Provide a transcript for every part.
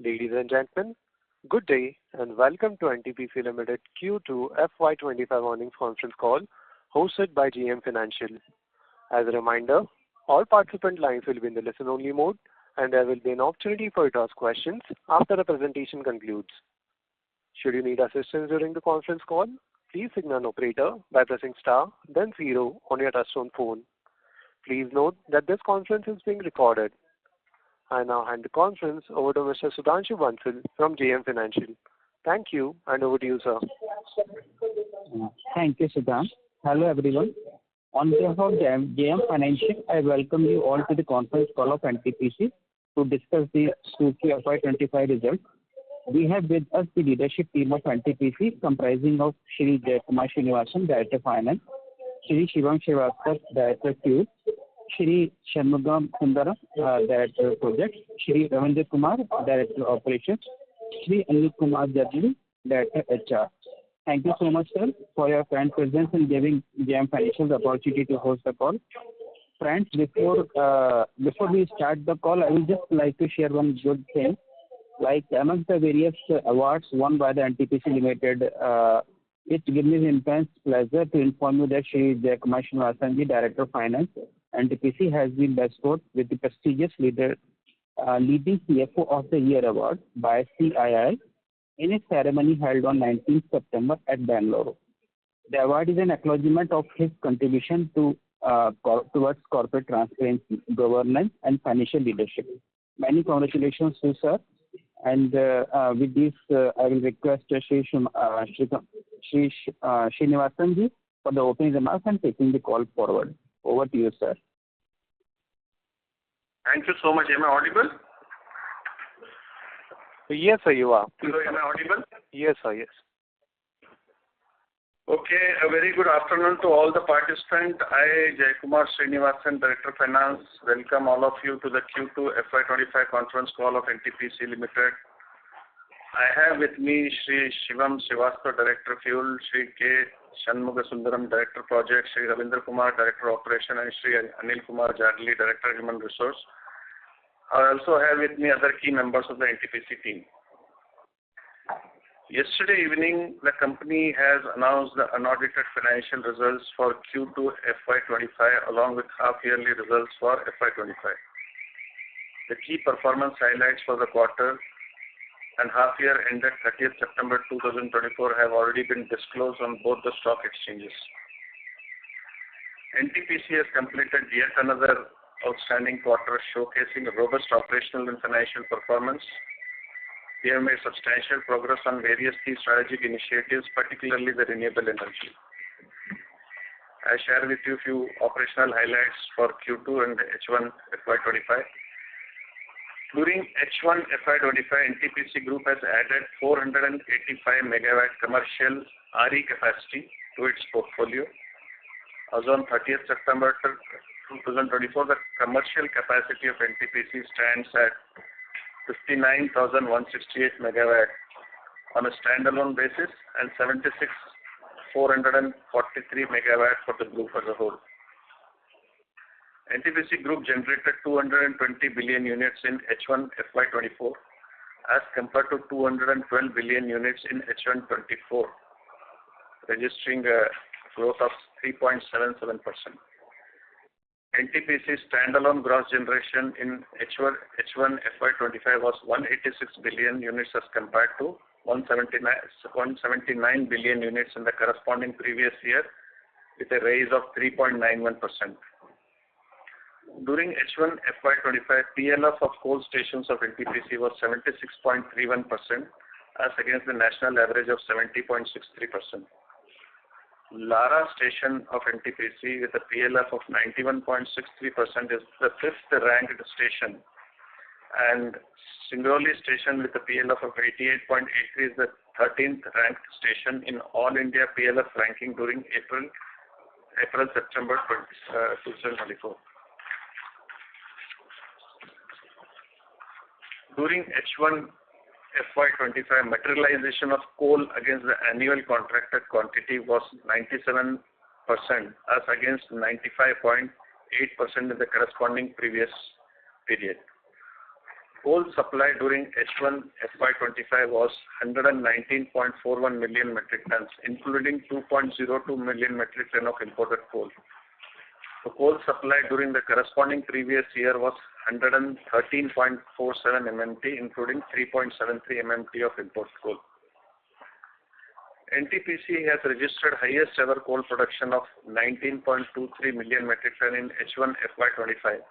Ladies and gentlemen, good day and welcome to NTPC Ltd Q2FY25 earnings conference call hosted by JM Financial. As a reminder, all participant lines will be in the listen-only mode and there will be an opportunity for you to ask questions after the presentation concludes. Should you need assistance during the conference call, please signal an operator by pressing star, then 0 on your touchtone phone. Please note that this conference is being recorded. I now hand the conference over to Mr. Sudhanshu Bansal from JM Financial. Thank you, and over to you, sir. Thank you, Sudhan. Hello, everyone. On behalf of JM Financial, I welcome you all to the conference call of NTPC to discuss the Q2FY25 results. We have with us the leadership team of NTPC comprising of Shri Jayakumar Srinivasan, Director Finance, Shri Shivam Srivastava, Director Fuel, Shri Shanmugam Sundaram, Director Projects, Shri Ravindra Kumar, Director Operations, Shri Anil Kumar Jadli, Director HR. Thank you so much, sir, for your kind presence in giving JM Financial the opportunity to host the call. Friends, before we start the call, I would just like to share one good thing. Like amongst the various awards won by the NTPC Limited, it gives me immense pleasure to inform you that Shri Jayakumar Srinivasan, Director of Finance, NTPC has been bestowed with the prestigious Leading CFO of the Year award by CII in a ceremony held on 19th September at Bangalore. The award is an acknowledgement of his contribution to towards corporate transparency, governance, and financial leadership. Many congratulations to sir. And with this, I will request Shri Srinivasan for the opening remarks and taking the call forward. Over to you, sir. Thank you so much. Am I audible? Yes, sir, you are. Hello, am I audible? Yes, sir, yes. Okay, a very good afternoon to all the participants. I, Jayakumar Srinivasan, Director of Finance, welcome all of you to the Q2 FY25 conference call of NTPC Limited. I have with me Shri Shivam Srivastava, Director of Fuel, Shri K. Shanmugasundaram, Director of Projects, Shri Ravindra Kumar, Director of Operations, and Shri Anil Kumar Jadli, Director of Human Resource. I also have with me other key members of the NTPC team. Yesterday evening, the company has announced the unaudited financial results for Q2 FY25 along with half-yearly results for FY25. The key performance highlights for the quarter and half-year ended 30th September 2024 have already been disclosed on both the stock exchanges. NTPC has completed yet another outstanding quarter showcasing robust operational and financial performance. We have made substantial progress on various key strategic initiatives, particularly the renewable energy. I share with you a few operational highlights for Q2 and H1 FY25. During H1 FY25, NTPC Group has added 485 megawatt commercial RE capacity to its portfolio. As on 30th September 2024, the commercial capacity of NTPC stands at 59,168 megawatt on a standalone basis and 76,443 megawatt for the group as a whole. NTPC Group generated 220 billion units in H1 FY24 as compared to 212 billion units in H1 24, registering a growth of 3.77%. NTPC standalone gross generation in H1 FY25 was 186 billion units as compared to 179 billion units in the corresponding previous year with a rise of 3.91%. During H1 FY25, PLF of coal stations of NTPC was 76.31% as against the national average of 70.63%. Lara station of NTPC with a PLF of 91.63% is the 5th ranked station, and Singrauli station with a PLF of 88.83 is the 13th ranked station in All India PLF ranking during April-September 2024. During H1 FY25, materialization of coal against the annual contracted quantity was 97% as against 95.8% in the corresponding previous period. Coal supply during H1 FY25 was 119.41 million metric tons, including 2.02 million metric ton of imported coal. The coal supply during the corresponding previous year was 113.47 MMT, including 3.73 MMT of imported coal. NTPC has registered highest ever coal production of 19.23 million metric ton in H1 FY25,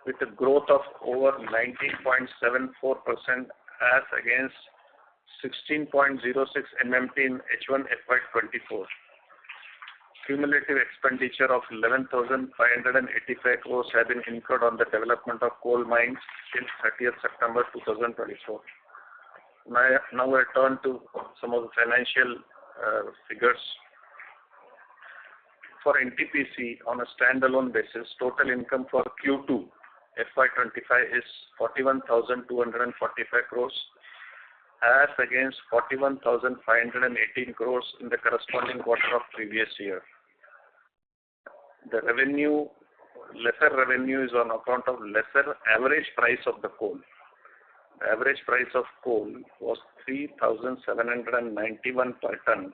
with a growth of over 19.74% as against 16.06 MMT in H1 FY24. Cumulative expenditure of 11,585 crores have been incurred on the development of coal mines since 30th September 2024. Now I turn to some of the financial figures. For NTPC on a standalone basis, total income for Q2 FY25 is 41,245 crores as against 41,518 crores in the corresponding quarter of previous year. The lesser revenue is on account of lesser average price of the coal. The average price of coal was 3,791 per ton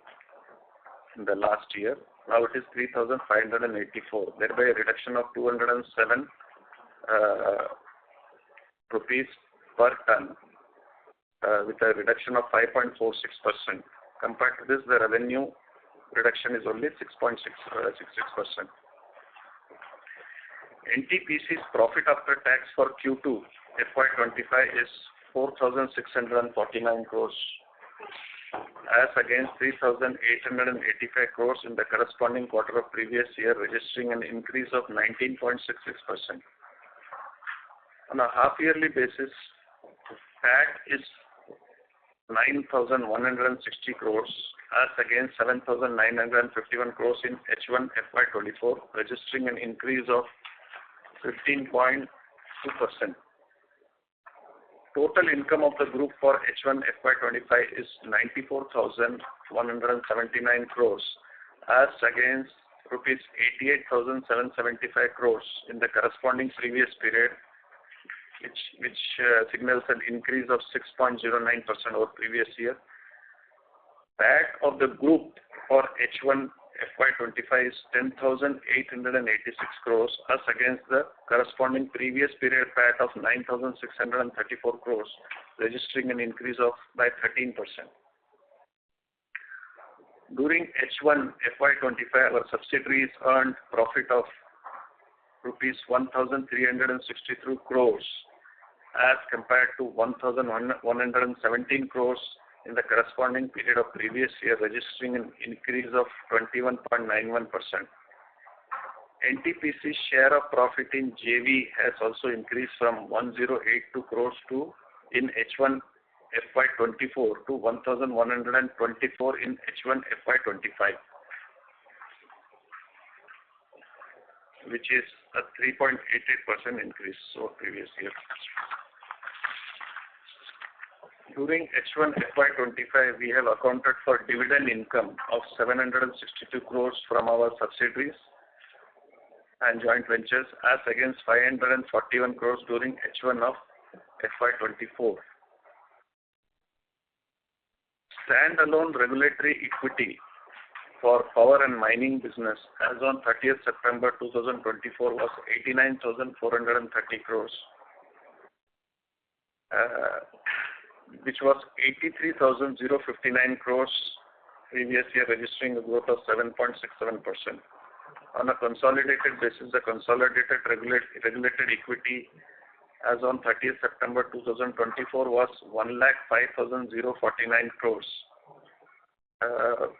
in the last year. Now it is 3,584, thereby a reduction of 207 rupees per ton, with a reduction of 5.46%. Compared to this, the revenue reduction is only 6.66%. NTPC's profit after tax for Q2 FY25 is 4,649 crores as against 3,885 crores in the corresponding quarter of previous year, registering an increase of 19.66%. On a half-yearly basis, PAT is 9,160 crores as against 7,951 crores in H1 FY24, registering an increase of 15.2%. Total income of the group for H1 FY25 is 94,179 crores as against rupees 88,775 crores in the corresponding previous period, which signals an increase of 6.09% over previous year. PAT of the group for H1 FY25 is 10,886 crores as against the corresponding previous period PAT of 9,634 crores, registering an increase of by 13%. During H1 FY25, our subsidiaries earned profit of rupees 1,363 crores as compared to 1,117 crores in the corresponding period of previous year, registering an increase of 21.91%. NTPC's share of profit in JV has also increased from 1,082 crores in H1 FY24 to 1,124 in H1 FY25, which is a 3.88% increase over previous year. During H1 FY25, we have accounted for dividend income of 762 crores from our subsidiaries and joint ventures as against 541 crores during H1 of FY24. Standalone regulatory equity for power and mining business as on 30th September 2024 was 89,430 crores. Which was 83,059 crores previous year, registering a growth of 7.67%. On a consolidated basis, the consolidated regulated equity as on 30th September 2024 was 1,05,049 crores,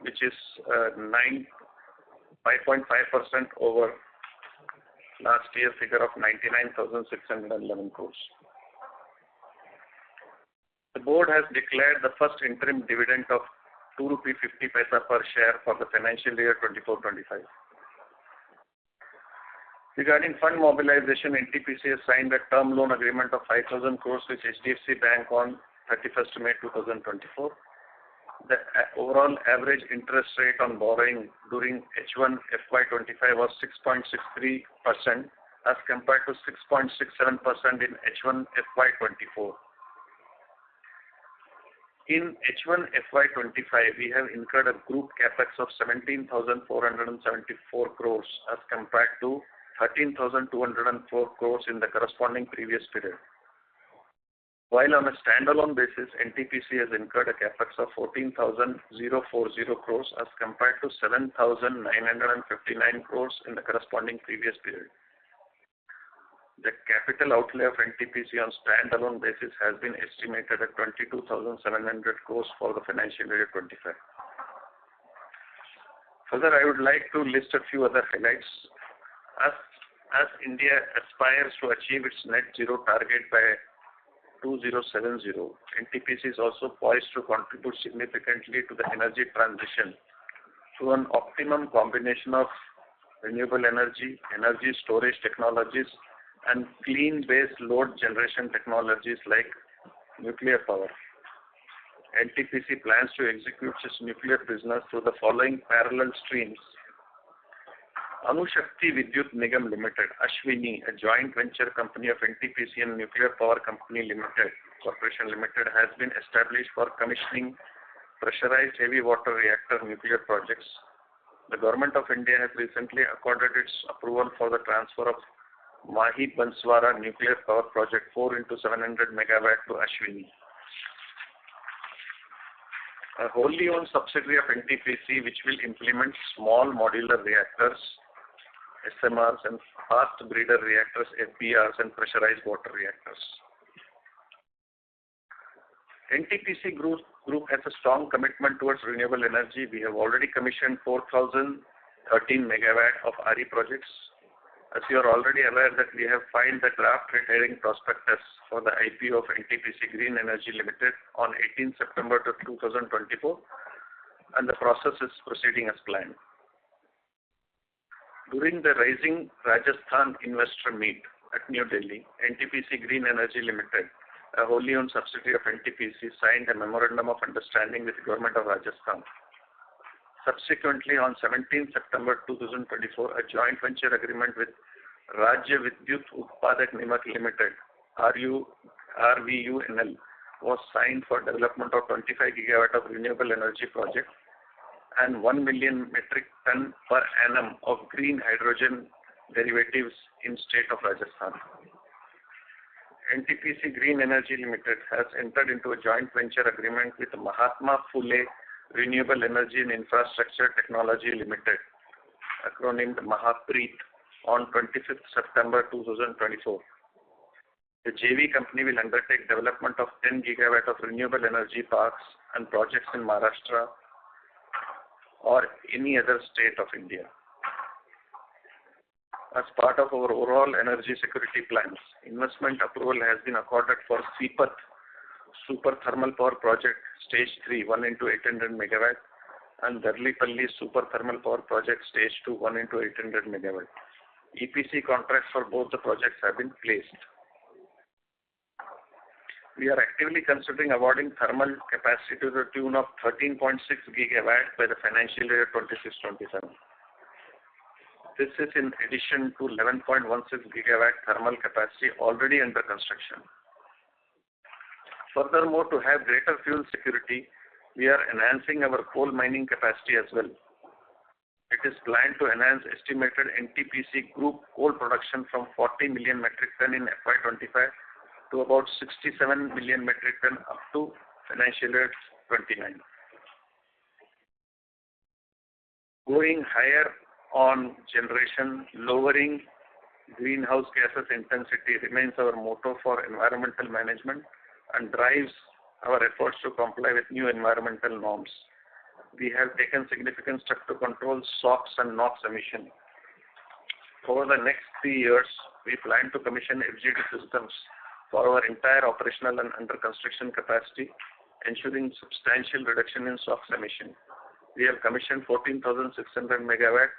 which is 5.5% over last year figure of 99,611 crores. The board has declared the first interim dividend of ₹2.50 per share for the financial year 24-25. Regarding fund mobilization, NTPC has signed a term loan agreement of 5,000 crores with HDFC Bank on 31st May 2024. The overall average interest rate on borrowing during H1 FY25 was 6.63% as compared to 6.67% in H1 FY24. In H1 FY25, we have incurred a group capex of 17,474 crores as compared to 13,204 crores in the corresponding previous period. While on a standalone basis, NTPC has incurred a capex of 14,040 crores as compared to 7,959 crores in the corresponding previous period. The capital outlay of NTPC on standalone basis has been estimated at 22,700 crores for the financial year 25. Further, I would like to list a few other highlights. As India aspires to achieve its net zero target by 2070, NTPC is also poised to contribute significantly to the energy transition through an optimum combination of renewable energy, energy storage technologies, and clean base load generation technologies like nuclear power. NTPC plans to execute its nuclear business through the following parallel streams. Anushakti Vidyut Nigam Limited, Ashwini, a joint venture company of NTPC and Nuclear Power Company Limited, Corporation Limited, has been established for commissioning pressurized heavy water reactor nuclear projects. The Government of India has recently accorded its approval for the transfer of Mahi Banswara Nuclear Power Project 4 into 700 megawatt to Ashwini. A wholly owned subsidiary of NTPC which will implement small modular reactors, SMRs, and fast breeder reactors, FBRs, and pressurized water reactors. NTPC Group has a strong commitment towards renewable energy. We have already commissioned 4,013 megawatt of RE projects. As you are already aware that we have filed the draft red herring prospectus for the IPO of NTPC Green Energy Limited on 18 September 2024, and the process is proceeding as planned. During the Rising Rajasthan Investor Meet at New Delhi, NTPC Green Energy Limited, a wholly owned subsidiary of NTPC, signed a memorandum of understanding with the Government of Rajasthan. Subsequently, on 17 September 2024, a joint venture agreement with Rajya Vidyut Utpadak Nimak Limited, RVUNL, was signed for development of 25 gigawatt of renewable energy project and 1 million metric ton per annum of green hydrogen derivatives in state of Rajasthan. NTPC Green Energy Limited has entered into a joint venture agreement with Mahatma Phule Renewable Energy and Infrastructure Technology Limited, acronymed MAHAPREIT, on 25th September 2024. The JV company will undertake development of 10 gigawatt of renewable energy parks and projects in Maharashtra or any other state of India. As part of our overall energy security plans, investment approval has been accorded for Sipat Super Thermal Power Project Stage 3, 1 into 800 megawatt, and Darlipalli Super Thermal Power Project Stage 2, 1 into 800 megawatt. EPC contracts for both the projects have been placed. We are actively considering awarding thermal capacity to the tune of 13.6 gigawatt by the financial year 26-27. This is in addition to 11.16 gigawatt thermal capacity already under construction. Furthermore, to have greater fuel security, we are enhancing our coal mining capacity as well. It is planned to enhance estimated NTPC Group coal production from 40 million metric ton in FY25 to about 67 million metric ton up to financial year 29. Going higher on generation, lowering greenhouse gases intensity remains our motto for environmental management and drives our efforts to comply with new environmental norms. We have taken significant steps to control SOx and NOx emission. Over the next 3 years, we plan to commission FGD systems for our entire operational and under construction capacity, ensuring substantial reduction in SOx emission. We have commissioned 14,600 megawatt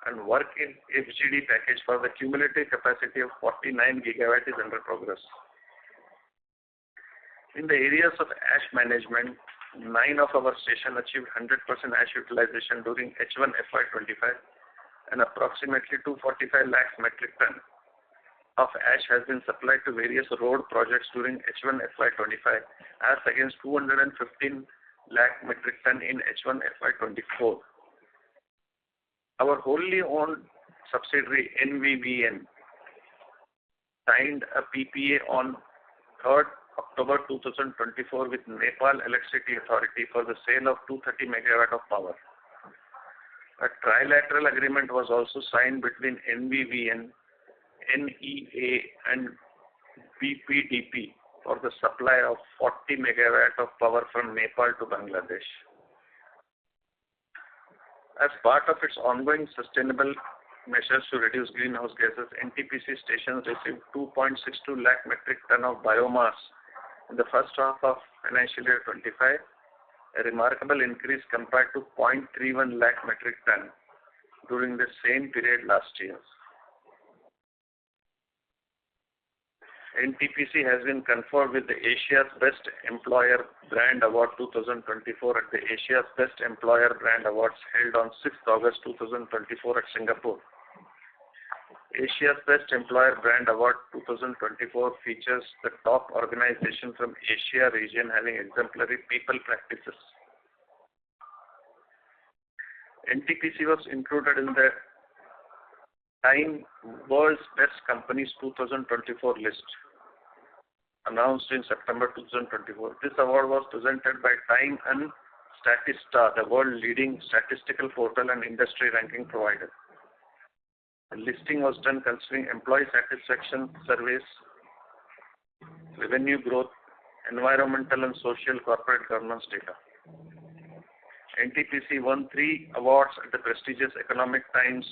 and work in FGD package for the cumulative capacity of 49 gigawatt is under progress. In the areas of ash management, 9 of our stations achieved 100% ash utilization during H1 FY25 and approximately 245 lakhs metric ton of ash has been supplied to various road projects during H1 FY25 as against 215 lakh metric ton in H1 FY24. Our wholly owned subsidiary NVVN signed a PPA on 3rd October 2024 with Nepal Electricity Authority for the sale of 230 megawatt of power. A trilateral agreement was also signed between NVVN, NEA and BPDP for the supply of 40 megawatt of power from Nepal to Bangladesh. As part of its ongoing sustainable measures to reduce greenhouse gases, NTPC stations received 2.62 lakh metric ton of biomass in the first half of financial year 25, a remarkable increase compared to 0.31 lakh metric ton during the same period last year. NTPC has been conferred with the Asia's Best Employer Brand Award 2024 at the Asia's Best Employer Brand Awards held on 6th August 2024 at Singapore. Asia's Best Employer Brand Award 2024 features the top organization from Asia region having exemplary people practices. NTPC was included in the Time World's Best Companies 2024 list, announced in September 2024. This award was presented by Time and Statista, the world-leading statistical portal and industry ranking provider. The listing was done considering employee satisfaction surveys, revenue growth, environmental and social corporate governance data. NTPC won 3 awards at the prestigious Economic Times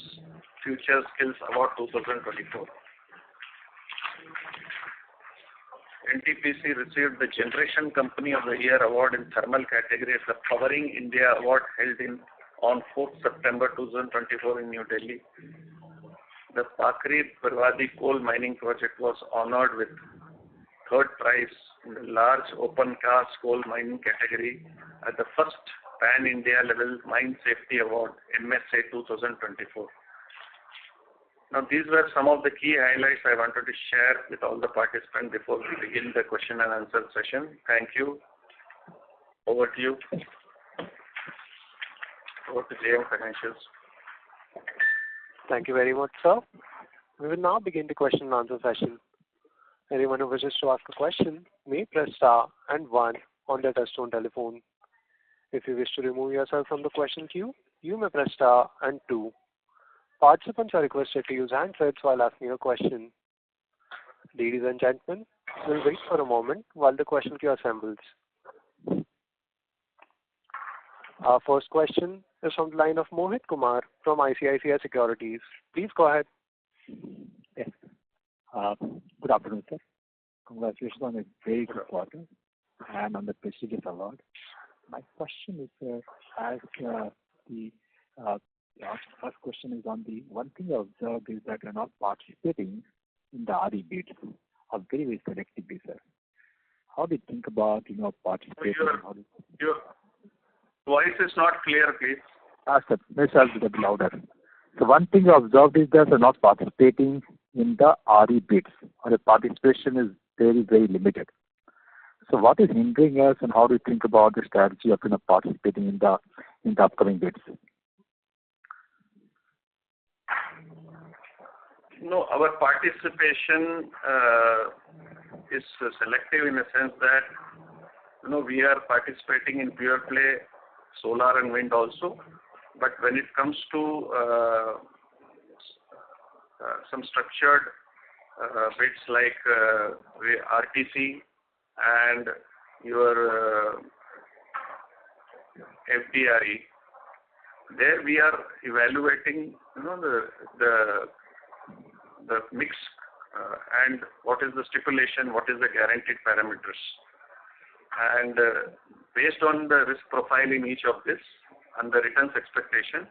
Future Skills Award 2024. NTPC received the Generation Company of the Year Award in Thermal category at the Powering India Award held on 4th September 2024 in New Delhi. The Pakri Barwadih coal mining project was honored with 3rd prize in the large open cast coal mining category at the first Pan-India level Mine Safety Award, MSA 2024. Now, these were some of the key highlights I wanted to share with all the participants before we begin the question and answer session. Thank you. Over to you. Over to JM Financials. Thank you very much, sir. We will now begin the question and answer session. Anyone who wishes to ask a question may press star and 1 on their touchtone telephone. If you wish to remove yourself from the question queue, you may press star and 2. Participants are requested to use handsets while asking a question. Ladies and gentlemen, we'll wait for a moment while the question queue assembles. Our first question is from the line of Mohit Kumar from ICICI Securities. Please go ahead. Yes. Good afternoon, sir. Congratulations on a very good quarter and on the prestigious award. My question is, first question is on the one thing I observed is that you're not participating in the RE bids, a very, very selective bid, sir. How do you think about, participating? Your voice is not clear, please. Sir, maybe I'll be a bit louder. So one thing I observed is that you're not participating in the RE bids, or the participation is very, very limited. So what is hindering us, and how do you think about the strategy of participating in the upcoming bids? No, our participation is selective in a sense that we are participating in pure play solar and wind also, but when it comes to some structured bids like RTC and your FDRE, there we are evaluating the mix and what is the stipulation, what is the guaranteed parameters, and based on the risk profile in each of this and the returns expectation,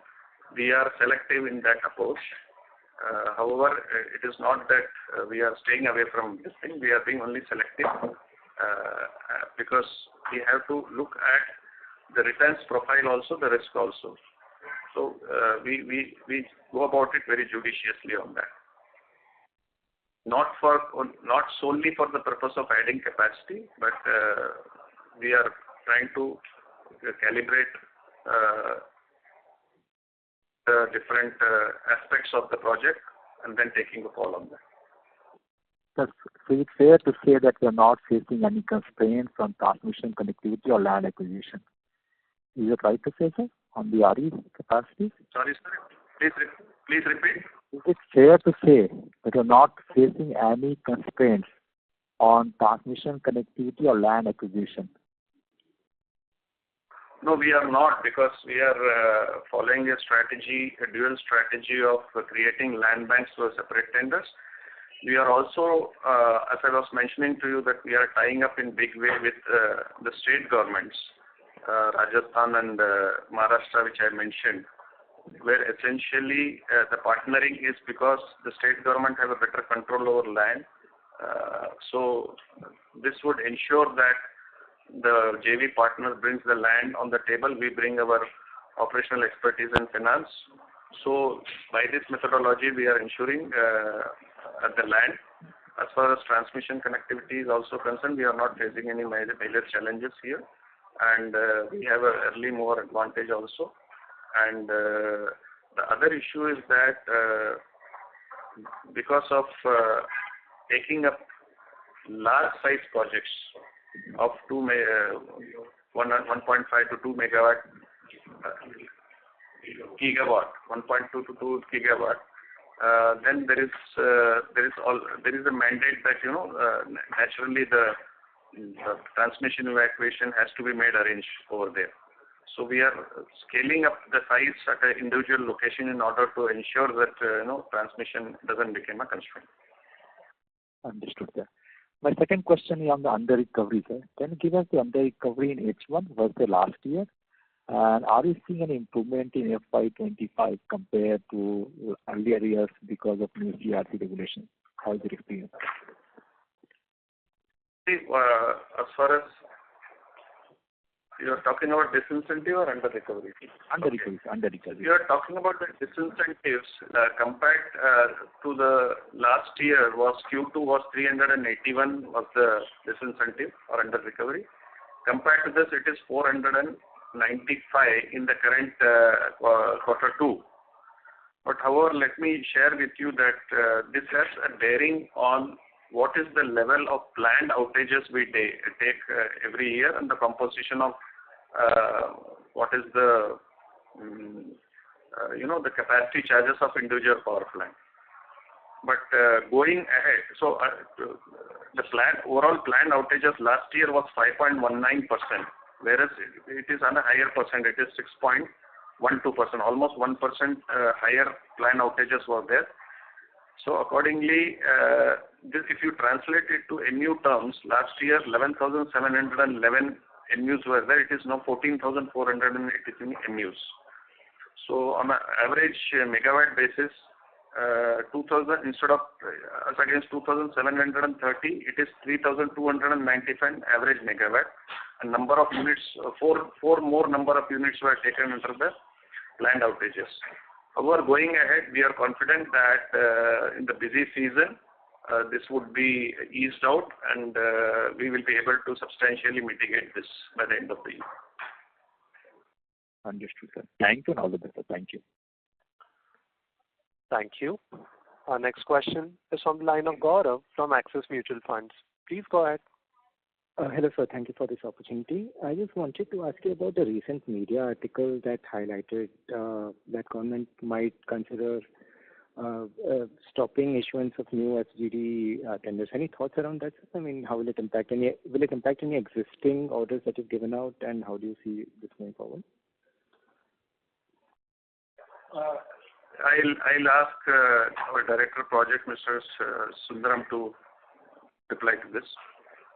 we are selective in that approach. However, it is not that we are staying away from this thing. We are being only selective because we have to look at the returns profile also, the risk also. So we go about it very judiciously on that. not solely for the purpose of adding capacity, but we are trying to calibrate the different aspects of the project and then taking a call on that. So it's fair to say that we are not facing any constraints on transmission connectivity or land acquisition. Is it right to say so on the RE capacities? Sorry, sir. Please repeat. Is it fair to say that you're not facing any constraints on transmission connectivity or land acquisition? No, we are not, because we are following a dual strategy of creating land banks for separate tenders. We are also, as I was mentioning to you, that we are tying up in big way with the state governments, Rajasthan and Maharashtra, which I mentioned, where essentially the partnering is because the state government have a better control over land. So this would ensure that the JV partner brings the land on the table, we bring our operational expertise and finance. So by this methodology, we are ensuring the land. As far as transmission connectivity is also concerned, we are not facing any major challenges here, and we have an early mover advantage also. And the other issue is that because of taking up large size projects of 1.5 to 2 megawatt gigawatt, 1.2 to 2 gigawatt, then there is a mandate that naturally the transmission evacuation has to be made arranged over there. So we are scaling up the size at an individual location in order to ensure that transmission doesn't become a constraint. Understood, sir. My second question is on the under recovery, sir. Can you give us the under recovery in H1 versus last year? And are you seeing any improvement in FY25 compared to earlier years because of new CRC regulations? How is your experience? See, as far as you are talking about disincentive or under recovery? Under recovery. You are talking about the disincentives compared to the last year was Q2 was 381 was the disincentive or under recovery. Compared to this, it is 495 in the current quarter 2. But however, let me share with you that this has a bearing on what is the level of planned outages we take every year and the composition of what is the the capacity charges of individual power plant. But going ahead, so the overall planned outages last year was 5.19%, whereas it is on a higher percentage, it is 6.12%, almost 1% higher planned outages were there. So accordingly, if you translate it to MU terms, last year 11,711 MUs were there. It is now 14,483 MUs. So on an average megawatt basis, 2,000 instead of as against 2,730, it is 3,295 average megawatt. And number of units, four more number of units were taken under the planned outages. However, going ahead, we are confident that in the busy season, this would be eased out, and we will be able to substantially mitigate this by the end of the year. Understood, sir. Thank you and all the best, sir. Thank you. Thank you. Our next question is from the line of Gaurav from Axis Mutual Funds. Please go ahead. Hello, sir. Thank you for this opportunity. I just wanted to ask you about the recent media article that highlighted that government might consider stopping issuance of new FGD tenders. Any thoughts around that, sir? I mean, how will it impact any existing orders that you've given out, and how do you see this going forward? I'll ask our Director of Project, Mr. Sundaram, to reply to this.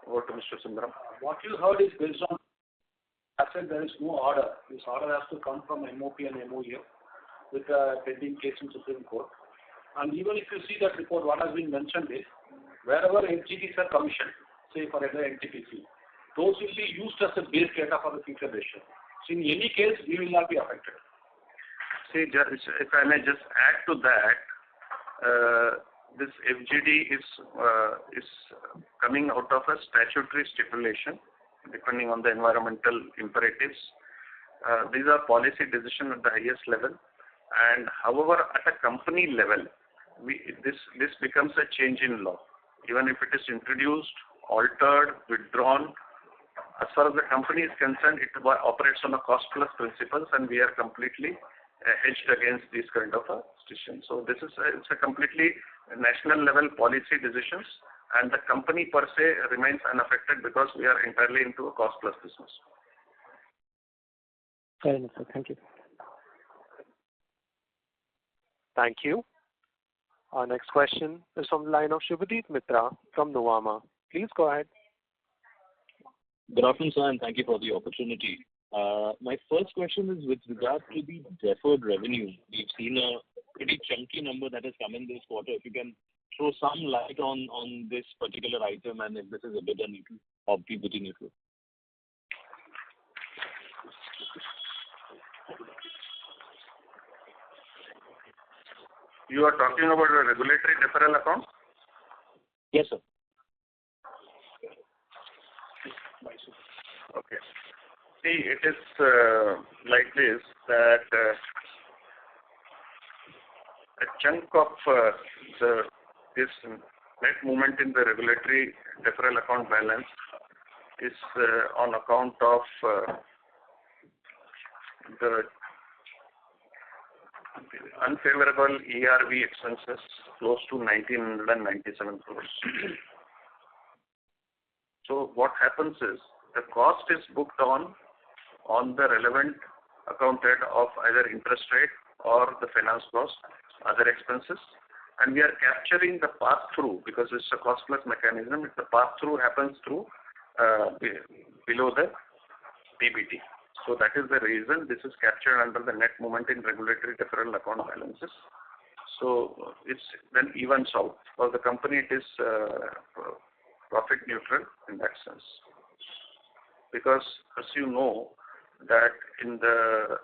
Over to Mr. Sundaram. What you heard is based on, I said there is no order. This order has to come from MOP and MOU with a pending case in Supreme Court. And even if you see that report, what has been mentioned is, wherever FGDs are commissioned, say for either NTPC, those will be used as a base data for the future decision. So in any case, we will not be affected. See, if I may just add to that, this FGD is coming out of a statutory stipulation, depending on the environmental imperatives. These are policy decisions at the highest level, and however, at a company level, this becomes a change in law. Even if it is introduced, altered, withdrawn, as far as the company is concerned, it operates on a cost-plus principles, and we are completely hedged against these kind of decisions. So this is it's a completely national level policy decisions, and the company per se remains unaffected because we are entirely into a cost-plus business. Fair enough, sir. Thank you. Thank you. Our next question is from the line of Shubhadeep Mitra from Nuvama. Please go ahead. Good afternoon, sir, and thank you for the opportunity. My first question is with regard to the deferred revenue. We've seen a pretty chunky number that has come in this quarter. If you can throw some light on this particular item and if this is a bit neutral or PBT neutral. You are talking about a regulatory deferral account? Yes, sir. Okay. See, it is like this, that a chunk of this net movement in the regulatory deferral account balance is on account of the unfavorable ERV expenses close to 1,997 crores. So what happens is the cost is booked on the relevant account head of either interest rate or the finance cost, other expenses, and we are capturing the pass-through because it's a cost-plus mechanism. The pass-through happens through below the PBT. So that is the reason this is captured under the net movement in regulatory deferral account balances. So it's then evens out. For the company, it is profit neutral in that sense. Because as you know, that in the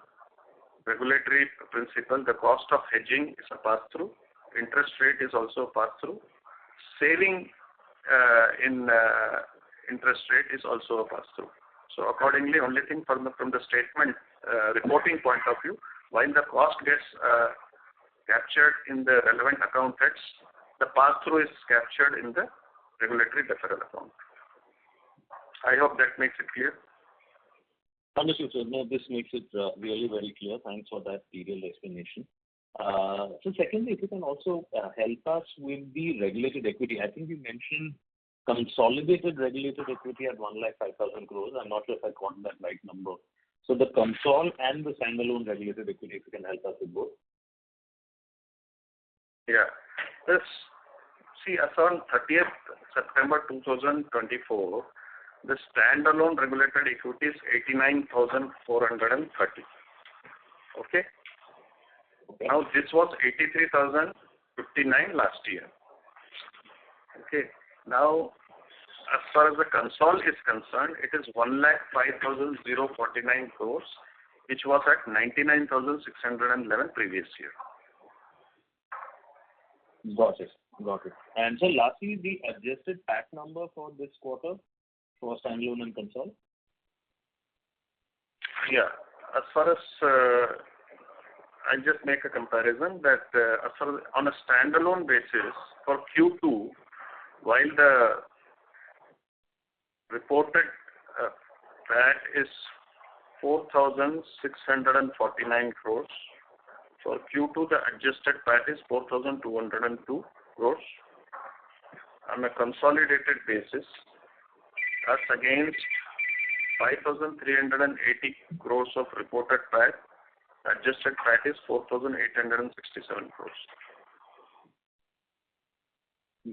regulatory principle, the cost of hedging is a pass-through, interest rate is also a pass-through, saving in interest rate is also a pass-through. So accordingly, only thing from the statement reporting point of view, while the cost gets captured in the relevant account heads, the pass-through is captured in the regulatory deferral account. I hope that makes it clear. Understood, sir. No, this makes it really very clear. Thanks for that detailed explanation. So secondly, if you can also help us with the regulated equity. I think you mentioned consolidated regulated equity at 1,05,000 crores. I'm not sure if I got that right number. So the consol and the standalone regulated equity, if you can help us with both. Yeah. See, as on 30th September 2024, the standalone regulated equity is 89,430. Okay? Now, this was 83,059 last year. Okay? Now, as far as the consol is concerned, it is 1,05,049 crores, which was at 99,611 previous year. Got it. And so lastly, the adjusted PAT number for this quarter for standalone and consol? Yeah. As far as I just make a comparison that as far as on a standalone basis for Q2, while the reported PAT is 4,649 crores, for Q2 the adjusted PAT is 4,202 crores. On a consolidated basis, as against 5,380 crores of reported PAT, adjusted PAT is 4,867 crores.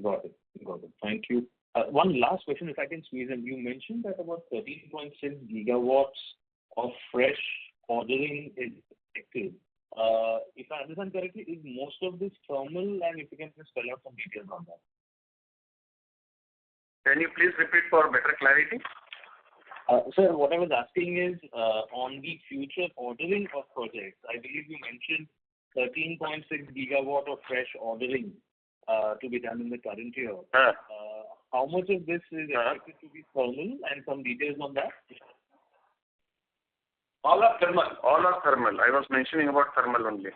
Got it. Thank you. One last question, if I can squeeze in. You mentioned that about 13.6 gigawatts of fresh ordering is expected. If I understand correctly, is most of this thermal, and if you can just spell out some details on that. Can you please repeat for better clarity? Sir, what I was asking is on the future ordering of projects. I believe you mentioned 13.6 gigawatt of fresh ordering to be done in the current year. How much of this is expected to be thermal, and some details on that? All are thermal. All are thermal. I was mentioning about thermal only.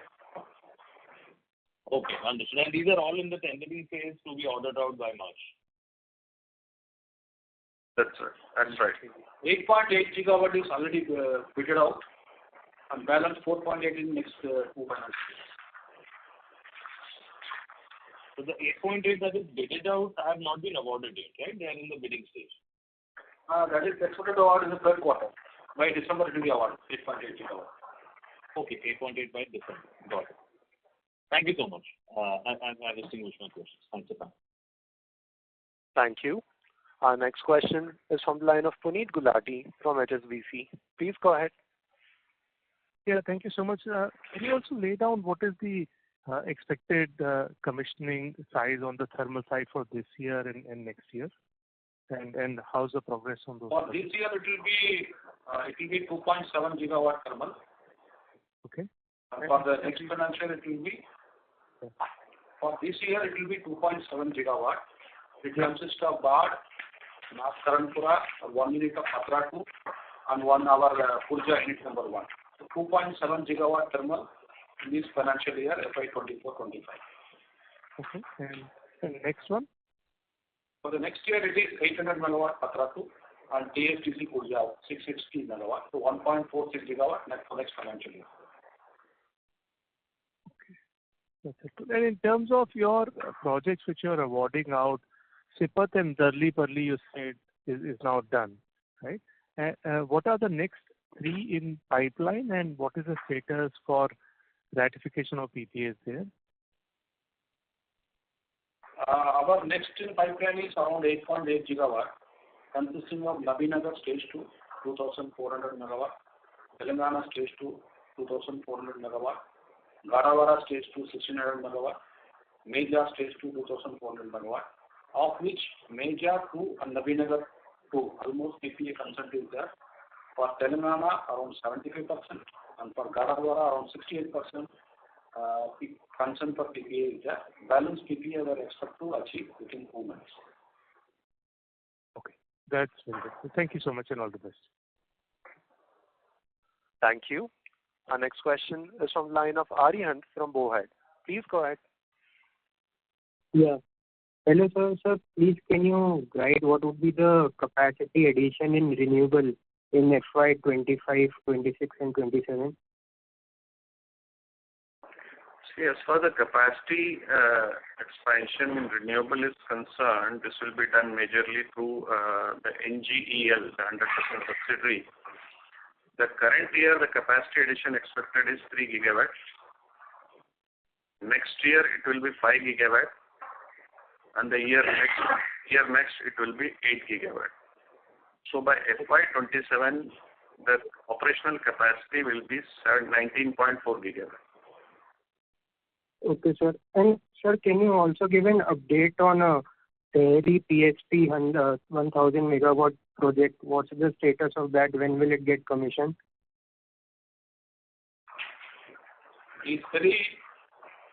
Okay, understood. And these are all in the tendering phase to be ordered out by March. That's right. 8.8 gigawatt is already fitted out, and balance 4.8 in next 2 financial years. So the 8.8 that is bidded out have not been awarded yet, right? They are in the bidding stage. That is expected to award in the third quarter. By December, it will be awarded, 8.8 gigawatt. Okay, 8.8 by December. Got it. Thank you so much. I distinguish my questions. Thanks, sir. Thank you. Our next question is from the line of Puneet Gulati from HSBC. Please go ahead. Yeah, thank you so much. Can you also lay down what is the expected commissioning size on the thermal side for this year and next year? And how's the progress on those? For this year, it will be 2.7 gigawatt thermal. Okay. And for the next financial, it will be. For this year, it will be 2.7 gigawatt. It consists of Bad, Karanpura, 1 unit of Patra 2, and 1 our Purja unit number 1. So 2.7 gigawatt thermal in this financial year, FY24-25. Okay. And next one? For the next year, it is 800 megawatt Patra 2 and THDC Purja 660 megawatt. So 1.46 gigawatt for next financial year. That's it. And in terms of your projects which you are awarding out, Sipat and Darli-Parli, you said is now done, right? What are the next 3 in pipeline, and what is the status for ratification of PPAs there? Our next in pipeline is around 8.8 gigawatt, consisting of Nabinagar Stage 2, 2,400 megawatt, Telangana Stage 2, 2,400 megawatt, Gadawara Stage 2, 1,600 megawatt, Meja Stage 2, 2,400 megawatt, of which Meja 2 and Nabinagar 2, almost PPA consent is there. For Telangana, around 75%, and for Gadawara, around 68%. Consent for PPA is there. Balance PPA we expect to achieve within 2 months. Okay, that's very good. Thank you so much, and all the best. Thank you. Our next question is from the line of Arihant from Bowhead. Please go ahead. Yeah. Hello, sir. Sir, please can you guide what would be the capacity addition in renewable in FY25, 26, and 27? See, as far as the capacity expansion in renewable is concerned, this will be done majorly through the NGEL, the 100% subsidiary. The current year, the capacity addition expected is 3 gigawatts. Next year, it will be 5 gigawatt. And the year next, it will be 8 gigawatt. So by FY27, the operational capacity will be 19.4 gigawatt. Okay, sir. And sir, can you also give an update on the PSP 1000 megawatt project? What's the status of that? When will it get commissioned? It's very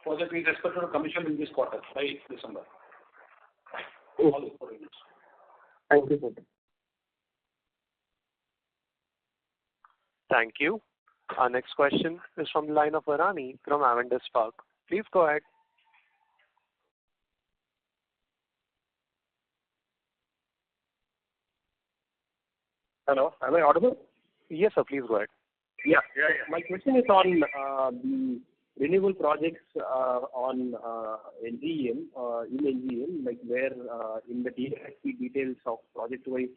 project is expected to commission in this quarter by December. All the 4 units. Thank you, sir. Thank you. Our next question is from the line of Varani from Avendus Spark. Please go ahead. Hello, am I audible? Yes, sir. Please go ahead. Yeah. My question is on the renewable projects on NGEM, in NGEM, like where in the DFC details of project-wise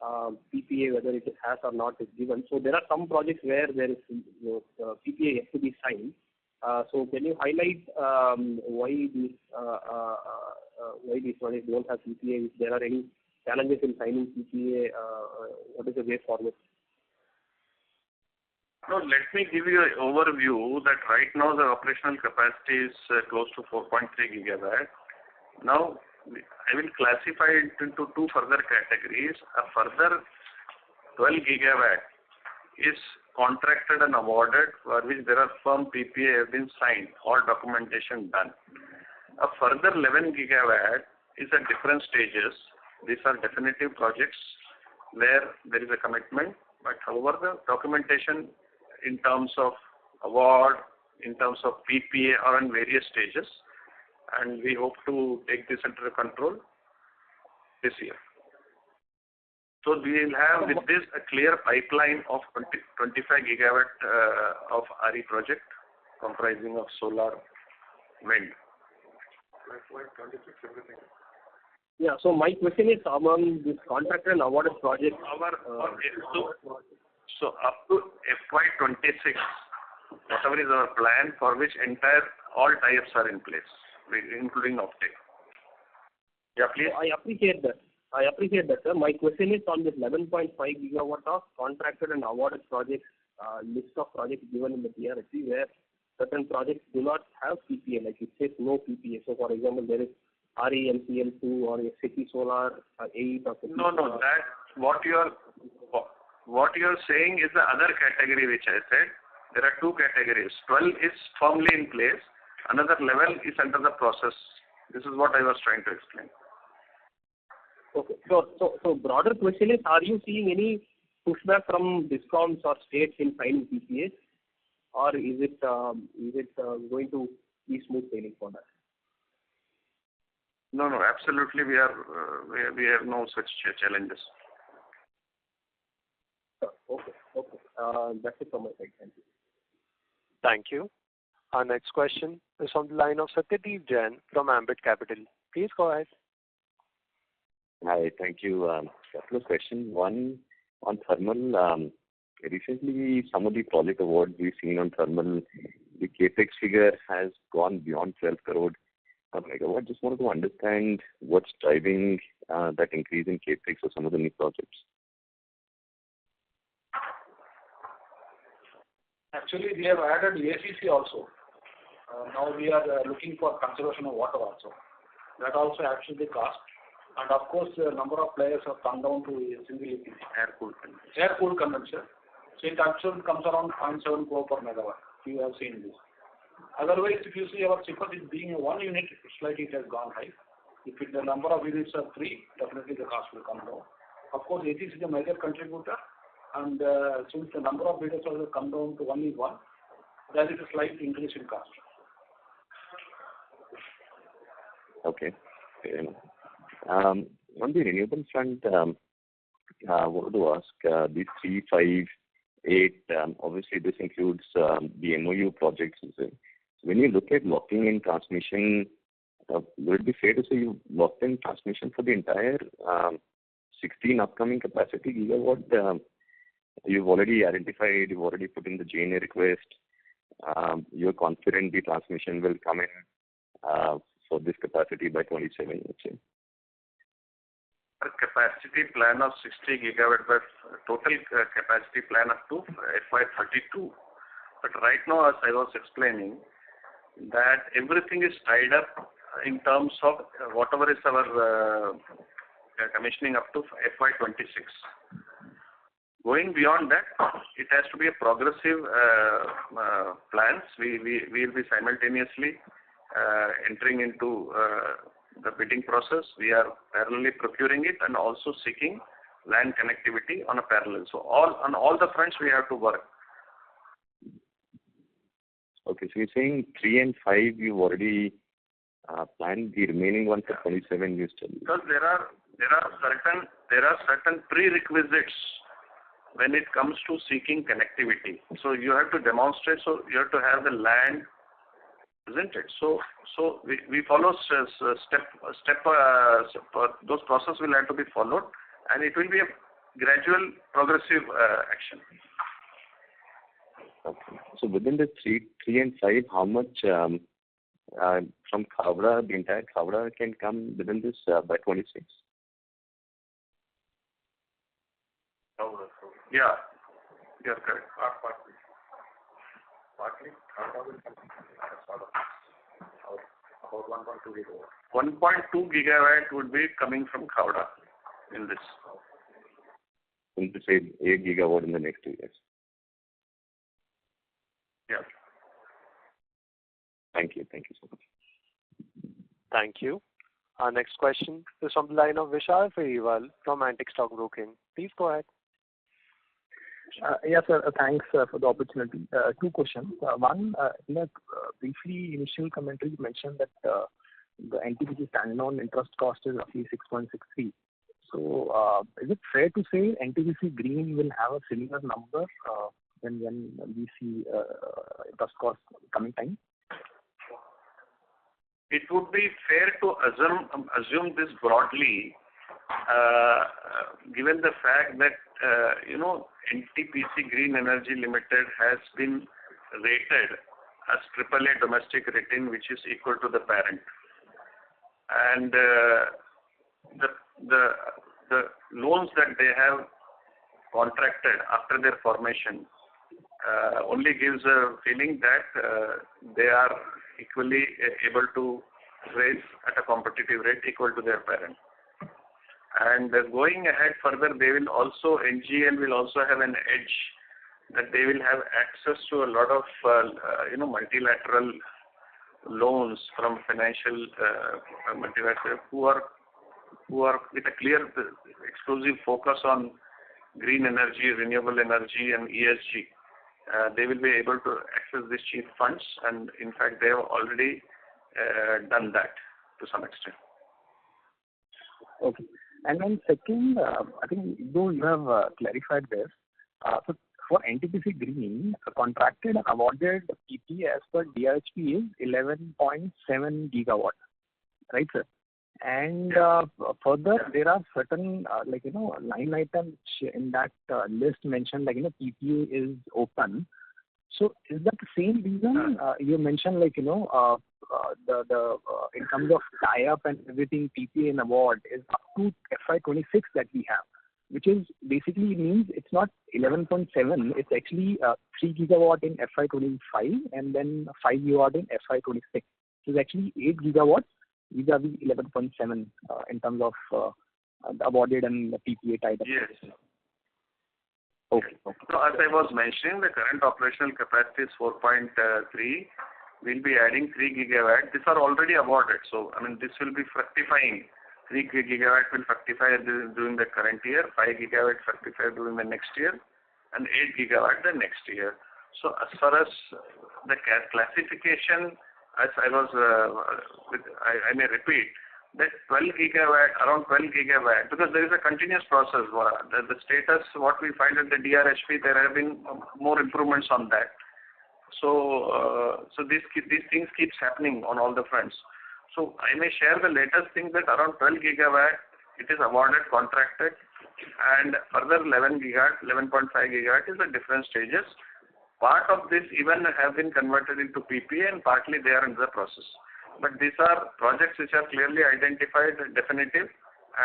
PPA, whether it has or not, is given. So there are some projects where there is PPA yet to be signed. So can you highlight why these projects don't have PPA? If there are any challenges in signing PPA, what is the way forward? No, let me give you an overview that right now the operational capacity is close to 4.3 gigawatt. Now, I will classify it into 2 further categories. A further 12 gigawatt is contracted and awarded, for which there are firm PPA have been signed, all documentation done. A further 11 gigawatt is at different stages. These are definitive projects where there is a commitment, but however the documentation in terms of award, in terms of PPA are in various stages, and we hope to take this under control this year. So we will have with this a clear pipeline of 25 gigawatt of RE project comprising of solar, wind. Yeah. So my question is among this contracted and awarded projects. So up to FY26, whatever is our plan for which all tie-ups are in place, including offtake. Yeah, please. I appreciate that. Sir. My question is on this 11.5 gigawatt of contracted and awarded projects, list of projects given in the DRHP, where certain projects do not have PPA, like it says no PPA. So, for example, there is REMCL2 or SAP Solar 8 or something. No. That what you are saying is the other category which I said. There are two categories. 12 is firmly in place. Another level is under the process. This is what I was trying to explain. Okay. So broader question is, are you seeing any pushback from DISCOMs or states in signing PPAs, or is it going to be smooth sailing for that? No, absolutely. We have no such challenges. Okay. That's it from my side. Thank you. Thank you. Our next question is on the line of Satyadeep Jain from Ambit Capital. Please go ahead. Hi, thank you. Couple of questions. One on thermal. Recently, some of the project awards we've seen on thermal, the capex figure has gone beyond 12 crore per megawatt. Just wanted to understand what's driving that increase in capex for some of the new projects. Actually, we have added ACC also. Now we are looking for conservation of water also. That also adds to the cost. And of course, the number of players have come down to a single EPC. Air-cooled condenser. So it actually comes around 0.7 crore per megawatt. You have seen this. Otherwise, if you see our CPAS is being one unit, slightly it has gone high. If the number of units are 3, definitely the cost will come down. Of course, ACC is a major contributor. And since the number of bidders has come down to only 1, there is a slight increase in cost. Okay. On the renewable front, I wanted to ask these 3, 5, 8, obviously this includes the MOU projects. So when you look at locking in transmission, would it be fair to say you locked in transmission for the entire 16 upcoming capacity gigawatt? You've already identified, you've already put in the GNA request. You're confident the transmission will come in for this capacity by 27, let's say. A capacity plan of 60 gigawatt, but total capacity plan up to FY32. But right now, as I was explaining, that everything is tied up in terms of whatever is our commissioning up to FY26. Going beyond that, it has to be a progressive plans. We will be simultaneously entering into the bidding process. We are parallelly procuring it and also seeking land connectivity on a parallel. So on all the fronts we have to work. Okay, so you're saying 3 and 5 you've already planned, the remaining one for 27 you still. Because there are certain prerequisites when it comes to seeking connectivity. So you have to demonstrate. So you have to have the land, isn't it? So we follow step. Those processes will have to be followed, and it will be a gradual, progressive action. Okay. So within the 3 and 5, how much from Khavda, the entire Khavda can come within this by 26? Yeah, you're correct. Partly, Khavda will come about 1.2 gigawatt. 1.2 gigawatt would be coming from Khavda in this. In to say 8 gigawatt in the next 2 years. Yeah. Thank you so much. Thank you. Our next question is from the line of Vishal Periwal from Antique Stock Broking. Please go ahead. Yes, sir. Thanks for the opportunity. Two questions. One, briefly initial commentary you mentioned that the NTPC standalone interest cost is roughly 6.63. So, is it fair to say NTPC Green will have a similar number when we see interest cost coming time? It would be fair to assume this broadly, given the fact that NTPC Green Energy Limited has been rated as AAA domestic rating, which is equal to the parent, and the loans that they have contracted after their formation only gives a feeling that they are equally able to raise at a competitive rate equal to their parent. And going ahead further, NGL will also have an edge that they will have access to a lot of multilateral loans from financial multilateral who are with a clear exclusive focus on green energy, renewable energy, and ESG. They will be able to access these cheap funds, and in fact, they have already done that to some extent. Okay. And then second, I think though you have clarified this, so for NTPC Green, contracted and awarded PPA as per DRHP is 11.7 gigawatt, right, sir? And further, there are certain line items in that list mentioned PPA is open. So is that the same reason you mentioned the in terms of tie-up and everything, PPA and award is up to FY26 that we have, which is basically means it's not 11.7, it's actually 3 gigawatt in FY25 and then 5 gigawatt in FY26. So it's actually 8 gigawatts vis-a-vis 11.7 in terms of the awarded and the PPA tied up. Yes. Okay. So as I was mentioning, the current operational capacity is 4.3. We'll be adding 3 gigawatt. These are already awarded. So, this will be fructifying. 3 gigawatt will fructify during the current year, 5 gigawatt fructify during the next year, and 8 gigawatt the next year. So as far as the classification, as I was, I may repeat, that 12 gigawatt, around 12 gigawatt, because there is a continuous process. The status, what we find at the DRHP, there have been more improvements on that. So these things keeps happening on all the fronts. So I may share the latest thing that around 12 gigawatt, it is awarded, contracted, and further 11.5 gigawatt is at different stages. Part of this even have been converted into PPA and partly they are in the process. But these are projects which are clearly identified, definitive,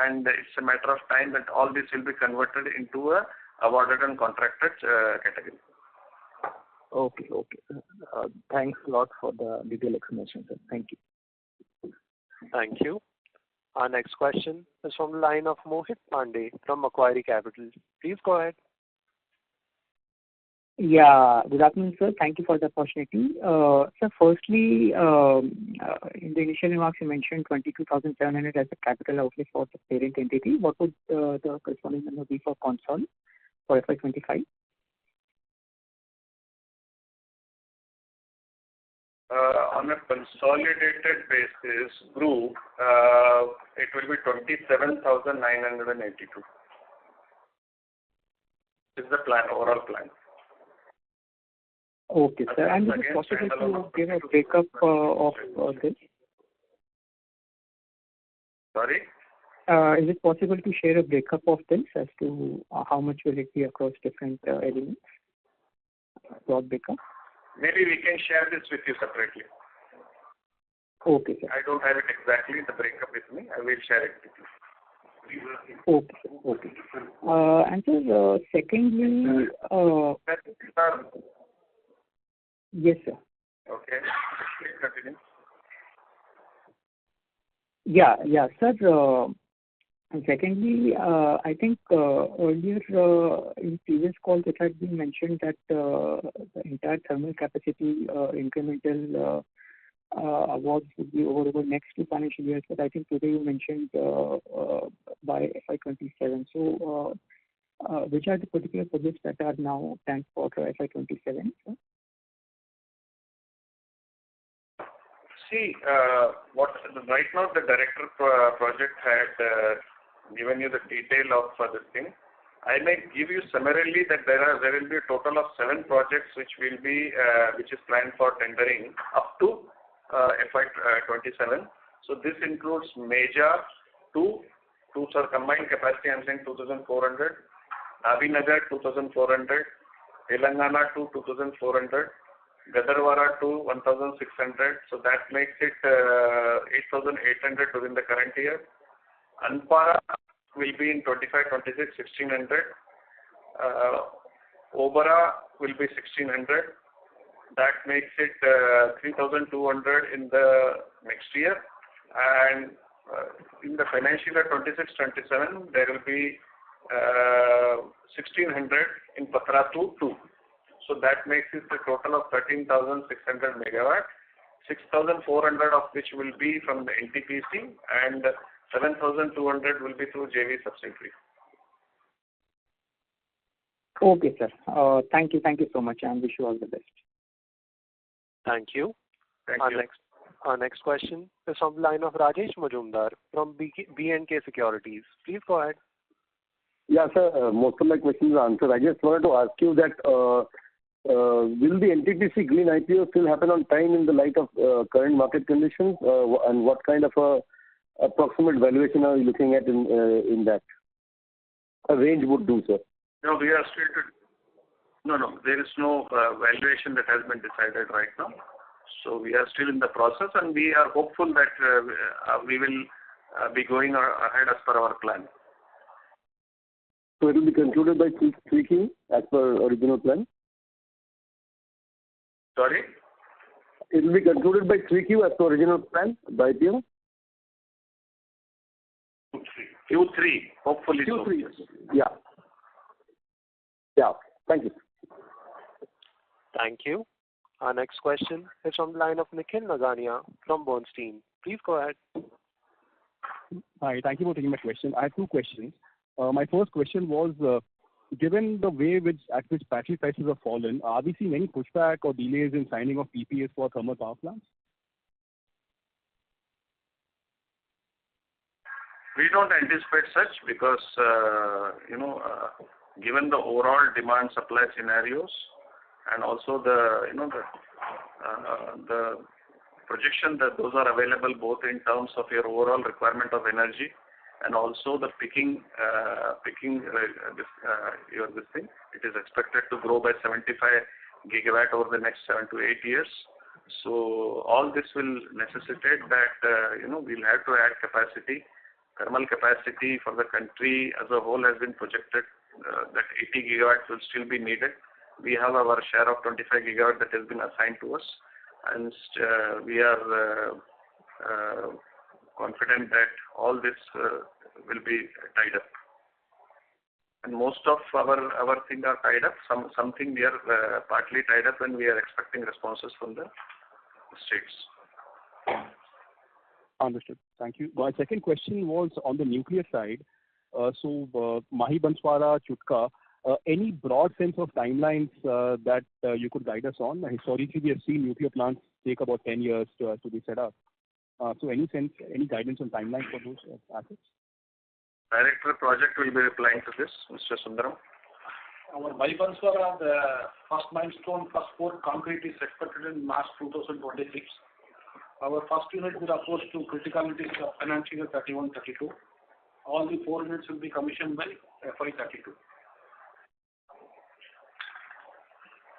and it's a matter of time that all this will be converted into a awarded and contracted category. Okay. Thanks a lot for the detailed explanation, sir. Thank you. Thank you. Our next question is from the line of Mohit Pandey from Macquarie Capital. Please go ahead. Yeah, good afternoon, sir. Thank you for the opportunity. So firstly, in the initial remarks, you mentioned 22,700 as a capital outlay for the parent entity. What would the corresponding number be for consol for FY25? On a consolidated basis, group, it will be 27,982. This is the plan, overall plan. Okay, sir. And is it possible to give a breakup of this? Sorry? Is it possible to share a breakup of this as to how much will it be across different elements? Broad breakup? Maybe we can share this with you separately. Okay, sir. I don't have it exactly, the breakup with me. I will share it with you. Okay. And so, secondly, yes, sir. Okay. Please continue. Yeah, sir. And secondly, I think earlier in previous calls it had been mentioned that the entire thermal capacity incremental awards would be over the next 2 financial years, but I think today you mentioned by FY27. So, which are the particular projects that are now planned for FY27? Sir? See, right now the director project had given you the detail of this thing. I may give you summarily that there will be a total of 7 projects which is planned for tendering up to FY27. So this includes Meja 2 sir, combined capacity I'm saying 2,400, Abhinagar 2,400, Telangana 2 2,400, Gadarwara 2 1,600. So that makes it 8,800 within the current year. Anpara will be in 25-26 1,600. Obara will be 1,600. That makes it 3,200 in the next year. And in the financial year 26-27, there will be 1,600 in Patratu 2. So that makes it a total of 13,600 megawatt, 6,400 of which will be from the NTPC and 7,200 will be through JV subsidiary. Okay, sir. Thank you so much, and wish you all the best. Thank you. Thank you. Our next question is from the line of Rajesh Majumdar from B&K Securities. Please go ahead. Yeah, sir. Most of my questions are answered. I just wanted to ask you that will the NTPC Green IPO still happen on time in the light of current market conditions, and what kind of approximate valuation are you looking at in that? A range would do, sir. No, we are still no, there is no valuation that has been decided right now. So we are still in the process, and we are hopeful that we will be going ahead as per our plan. So it will be concluded by 3Q as per original plan? Sorry? It will be concluded by 3Q as per original plan, by IPO? Q3, hopefully. Q3, so. Yeah. Yeah. Thank you. Thank you. Our next question is from the line of Nikhil Nagania from Bernstein. Please go ahead. Hi, thank you for taking my question. I have 2 questions. My first question was, given the way at which battery prices have fallen, are we seeing any pushback or delays in signing of PPAs for thermal power plants? We don't anticipate such because, given the overall demand supply scenarios and also the projection that those are available both in terms of your overall requirement of energy and also the picking this thing. It is expected to grow by 75 gigawatt over the next 7 to 8 years. So all this will necessitate that we'll have to add capacity. Thermal capacity for the country as a whole has been projected that 80 gigawatts will still be needed. We have our share of 25 gigawatt that has been assigned to us, and we are confident that all this will be tied up. And most of our things are tied up. Something we are partly tied up, and we are expecting responses from the states. Understood. Thank you. My second question was on the nuclear side. Mahi Banswara, Chutka, any broad sense of timelines that you could guide us on? Historically, we have seen nuclear plants take about 10 years to be set up. So any guidance on timeline for those assets? Director project will be replying to this, Mr. Sundaram. Our Mahi Banswara, the first milestone, first pour concrete is expected in March 2026. Our first unit will approach to criticality of financial year 31-32. All the 4 units will be commissioned by FY32.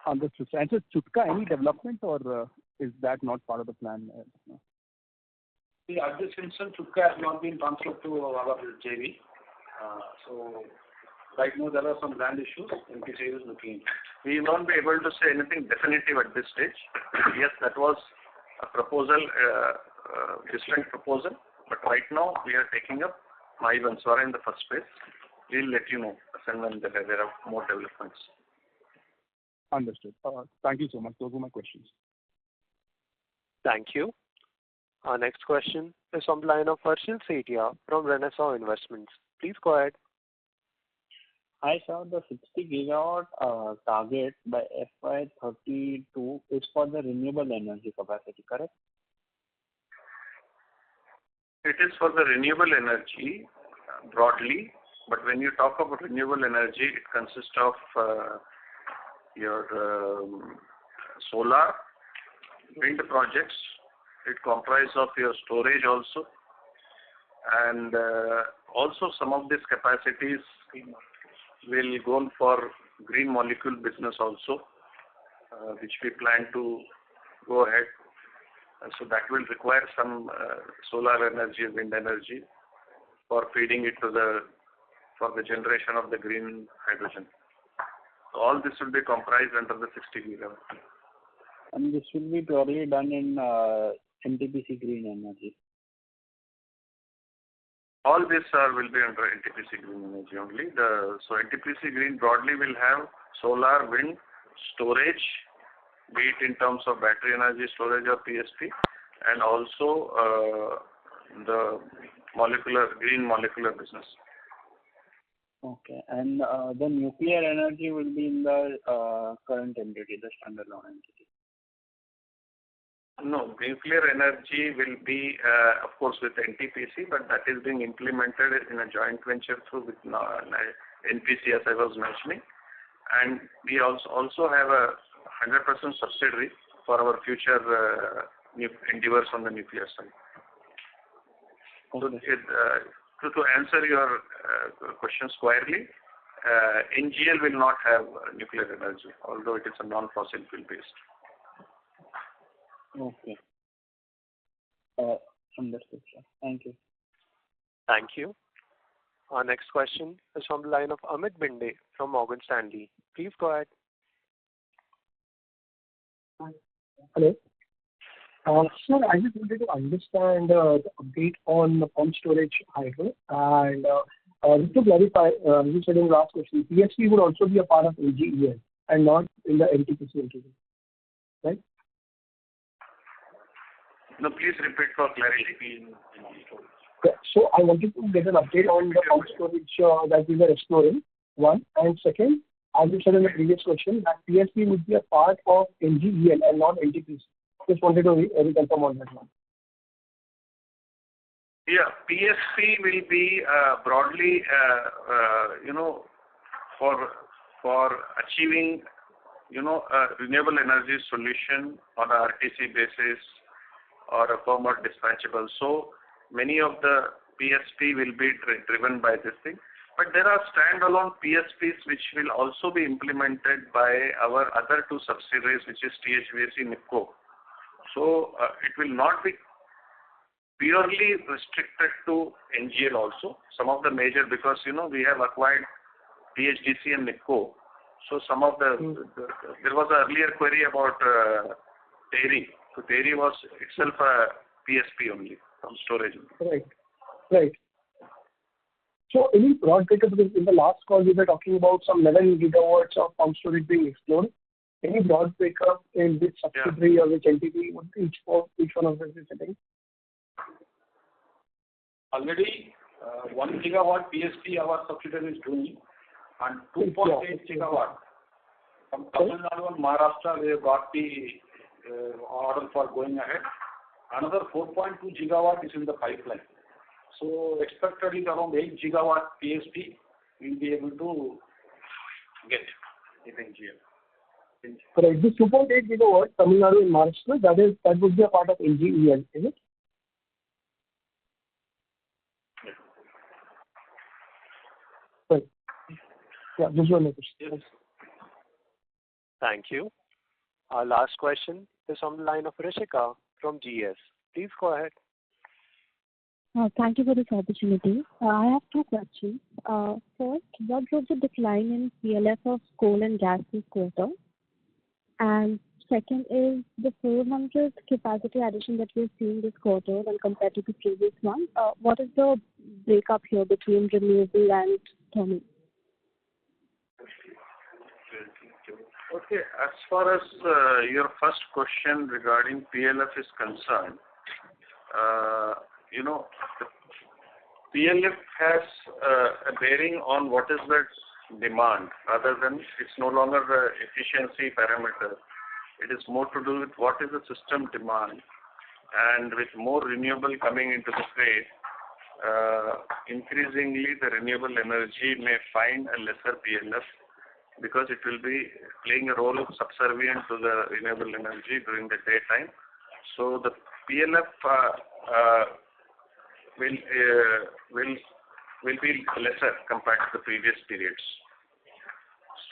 Understood. And so Chutka, any development or is that not part of the plan? See, at this instant, Chutka has not been transferred to our JV. So right now there are some land issues. NTPC is looking. We won't be able to say anything definitive at this stage. Yes, that was a proposal, distant proposal, but right now we are taking up Mahi Banswara in the first phase. We'll let you know as and when there are more developments. Understood. Thank you so much. Those were my questions. Thank you. Our next question is from the line of Harshil Sethia from Renaissance Investments. Please go ahead. Hi, sir. The 60 gigawatt target by FY32 is for the renewable energy capacity, correct? It is for the renewable energy broadly, but when you talk about renewable energy, it consists of your solar, wind projects. It comprises of your storage also, and also some of these capacities will go for green molecule business also, which we plan to go ahead. So that will require some solar energy, wind energy for feeding it to for the generation of the green hydrogen. So all this will be comprised under the 60 gigawatt. And this will be purely done in NTPC Green Energy. All this will be under NTPC Green Energy only. So NTPC Green broadly will have solar, wind, storage, be it in terms of battery energy storage or PSP, and also the green molecular business. Okay. And the nuclear energy will be in the current entity, the standalone entity. No, nuclear energy will be, of course, with NTPC, but that is being implemented in a joint venture through with NPC, as I was mentioning. And we also have a 100% subsidiary for our future endeavors on the nuclear side. Okay. So to answer your question squarely, NGL will not have nuclear energy, although it is a non-fossil fuel based. Okay. Understood, sir. Thank you. Thank you. Our next question is from the line of Amit Binde from Morgan Stanley. Please go ahead. Hello. Sir, I just wanted to understand the update on the pump storage hydro. And just to clarify, you said in the last question, PSP would also be a part of AGEL and not in the NTPC Ltd, right? No, please repeat for clarity. Okay. So I wanted to get an update on the pump storage that we were exploring, one. And second, as you said in the previous question, that PSP would be a part of NGEL and not NTPC. Just wanted to reconfirm on that one. Yeah, PSP will be broadly, for achieving, a renewable energy solution on a RTC basis or a firm or dispatchable. So many of the PSP will be driven by this thing. But there are standalone PSPs which will also be implemented by our other two subsidiaries, which is THVAC NIPCO. So it will not be purely restricted to NGL also. Some of the major, because we have acquired THDC and NIPCO. So some of there was an earlier query about TERI. So TERI was itself a PSP only from storage. Right. So any broad breakup, because in the last call we were talking about some 11 gigawatts of pump storage being explored. Any broad breakup in which subsidiary or which entity would each one of them is sitting? Already 1 gigawatt PSP our subsidiary is doing, and 2.8 gigawatt from Tamil Nadu and Maharashtra we have got the order for going ahead. Another 4.2 gigawatt is in the pipeline. So expected is around 8 gigawatt PSP we will be able to get in NGL. Correct. This 2.8 gigawatt Tamil Nadu and Maharashtra, that would be a part of NGEL, is it? Right. Yeah, this one is. Yes. Thank you. Our last question is on the line of Rishika from GS. Please go ahead. Thank you for this opportunity. I have two questions. First, what drove the decline in PLF of coal and gas this quarter? And second is the 400 capacity addition that we're seeing this quarter when compared to the previous one. What is the breakup here between renewable and thermal? Okay, as far as your first question regarding PLF is concerned, the PLF has a bearing on what is the demand rather than it's no longer the efficiency parameter. It is more to do with what is the system demand, and with more renewable coming into the fray, increasingly the renewable energy may find a lesser PLF because it will be playing a role subservient to the renewable energy during the daytime. So the PLF will be lesser compared to the previous periods.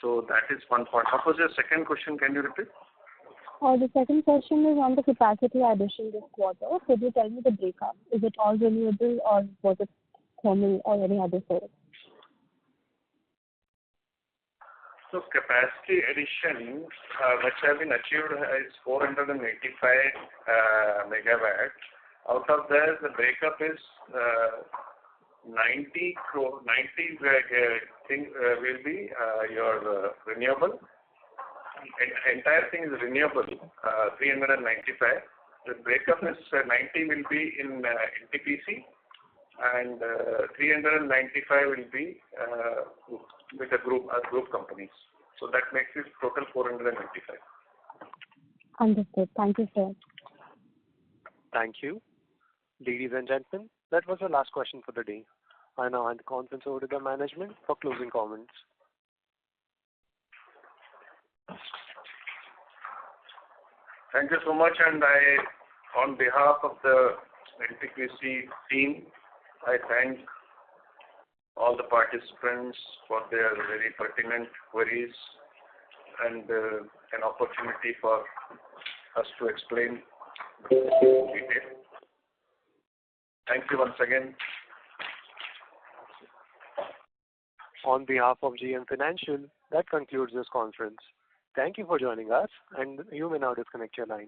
So that is one point. What was your second question? Can you repeat? The second question is on the capacity addition this quarter. Could you tell me the breakup? Is it all renewable or was it thermal or any other source? So capacity addition, which have been achieved, is 485 megawatt. Out of that, the breakup is 90 thing will be your renewable. Entire thing is renewable, 395. The breakup is 90 will be in NTPC and 395 will be with a group companies. So that makes it total 495. Understood. Thank you, sir. Thank you. Ladies and gentlemen, that was the last question for the day. I now hand the conference over to the management for closing comments. Thank you so much, and on behalf of the NTPC team, I thank all the participants for their very pertinent queries and an opportunity for us to explain in detail. Thank you once again. On behalf of GM Financial, that concludes this conference. Thank you for joining us, and you may now disconnect your line.